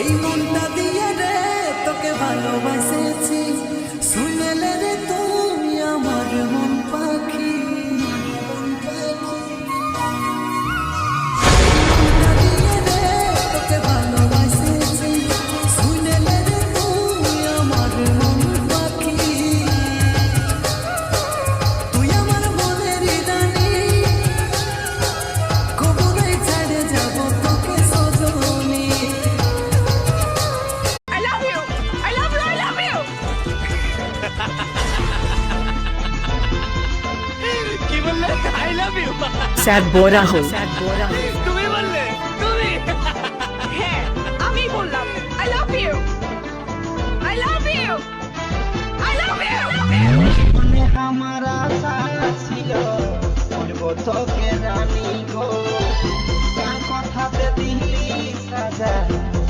এই মনটা দিয়ে রে তোকে ভালোবাসেছি, শুনেলে রে তুমি আমার মন পাখি। মনটা দিয়ে রে তোকে ভালোবাসেছি, শুনেলে রে তুমি আমার মন পাখি। তুই আমার মনের রানী, কবুলাই ছেড়ে যাব তোকে Sajani. I love you. I love you. I love you. কি বললে? I love you. Sad boy Rahul. তুমি বললে? তুমি? হ্যাঁ, আমি বললাম I love you. I love you. I love you. মনে আমার আশা ছিল বলবো তোকে